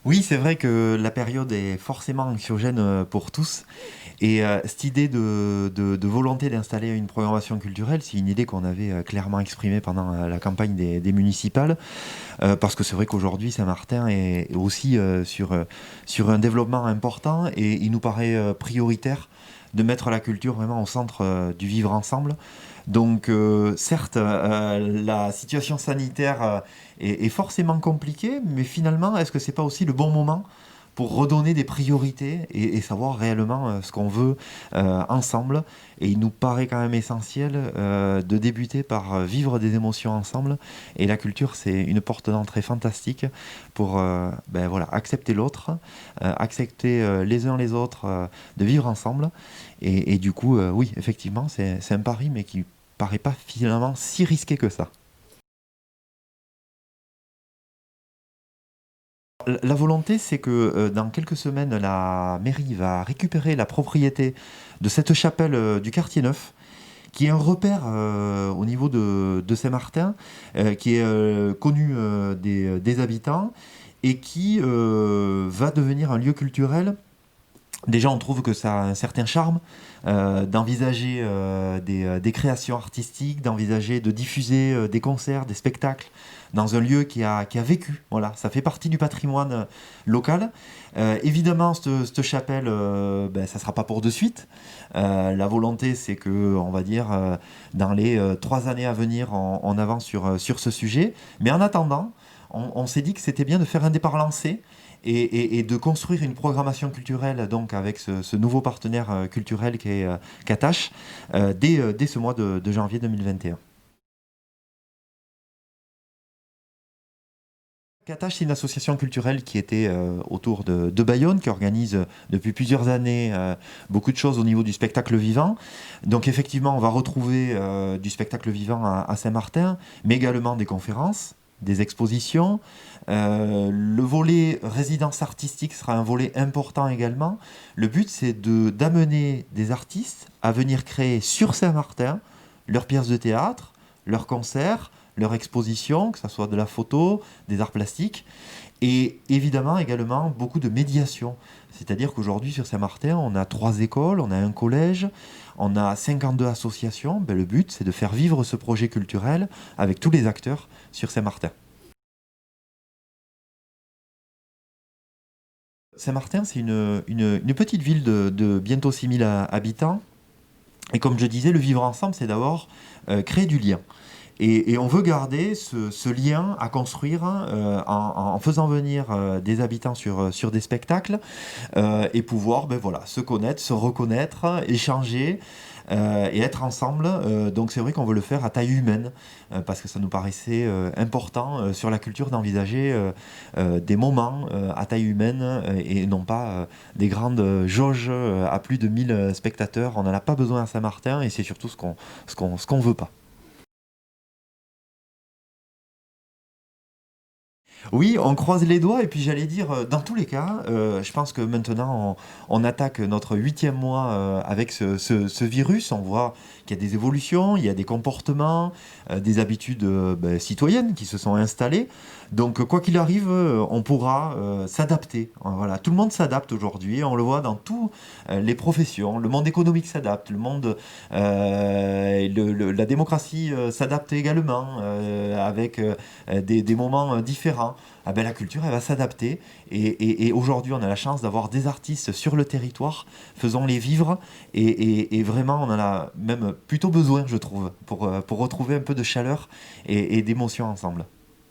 Oui, c'est vrai que la période est forcément anxiogène pour tous. Et cette idée de volonté d'installer une programmation culturelle, c'est une idée qu'on avait clairement exprimée pendant la campagne des municipales. Parce que c'est vrai qu'aujourd'hui, Saint-Martin est aussi sur un développement important et il nous paraît prioritaire de mettre la culture vraiment au centre du vivre ensemble. Donc, certes, la situation sanitaire est forcément compliquée, mais finalement, est-ce que c'est pas aussi le bon moment pour redonner des priorités et savoir réellement ce qu'on veut ensemble. Et il nous paraît quand même essentiel de débuter par vivre des émotions ensemble. Et la culture, c'est une porte d'entrée fantastique pour ben voilà, accepter l'autre, accepter les uns les autres, de vivre ensemble. Et du coup, oui, effectivement, c'est un pari, mais qui paraît pas finalement si risqué que ça. La volonté, c'est que dans quelques semaines, la mairie va récupérer la propriété de cette chapelle du quartier neuf, qui est un repère au niveau de Saint-Martin, qui est connu des habitants et qui va devenir un lieu culturel. Déjà, on trouve que ça a un certain charme d'envisager des créations artistiques, d'envisager de diffuser des concerts, des spectacles dans un lieu qui a vécu. Voilà, ça fait partie du patrimoine local. Évidemment, cette chapelle, ben, ça ne sera pas pour de suite. La volonté, c'est que, on va dire, dans les 3 années à venir, on avance sur ce sujet. Mais en attendant, on s'est dit que c'était bien de faire un départ lancé et de construire une programmation culturelle donc avec ce nouveau partenaire culturel qui est Katash dès ce mois de janvier 2021. Katash, c'est une association culturelle qui était autour de Bayonne, qui organise depuis plusieurs années beaucoup de choses au niveau du spectacle vivant. Donc effectivement, on va retrouver du spectacle vivant à Saint-Martin, mais également des conférences, des expositions. Le volet résidence artistique sera un volet important également. Le but, c'est d'amener des artistes à venir créer sur Saint-Martin leurs pièces de théâtre, leurs concerts, leurs expositions, que ce soit de la photo, des arts plastiques, et évidemment également beaucoup de médiation. C'est-à-dire qu'aujourd'hui sur Saint-Martin, on a 3 écoles, on a un collège, on a 52 associations. Ben, le but, c'est de faire vivre ce projet culturel avec tous les acteurs sur Saint-Martin. Saint-Martin, c'est une petite ville de bientôt 6000 habitants. Et comme je disais, le vivre ensemble, c'est d'abord créer du lien. Et on veut garder ce lien à construire en faisant venir des habitants sur des spectacles et pouvoir ben voilà, se connaître, se reconnaître, échanger et être ensemble. Donc c'est vrai qu'on veut le faire à taille humaine parce que ça nous paraissait important sur la culture d'envisager des moments à taille humaine et non pas des grandes jauges à plus de 1000 spectateurs. On n'en a pas besoin à Saint-Martin et c'est surtout ce qu'on veut pas. Oui, on croise les doigts et puis j'allais dire, dans tous les cas, je pense que maintenant on attaque notre 8e mois avec ce virus. On voit qu'il y a des évolutions, il y a des comportements, des habitudes ben, citoyennes qui se sont installées. Donc quoi qu'il arrive, on pourra s'adapter. Voilà, tout le monde s'adapte aujourd'hui. On le voit dans toutes les professions. Le monde économique s'adapte, le monde, la démocratie s'adapte également avec des moments différents. Ah ben, la culture, elle va s'adapter. Et aujourd'hui, on a la chance d'avoir des artistes sur le territoire, faisons-les vivre. Et vraiment, on en a même plutôt besoin, je trouve, pour retrouver un peu de chaleur et d'émotion ensemble.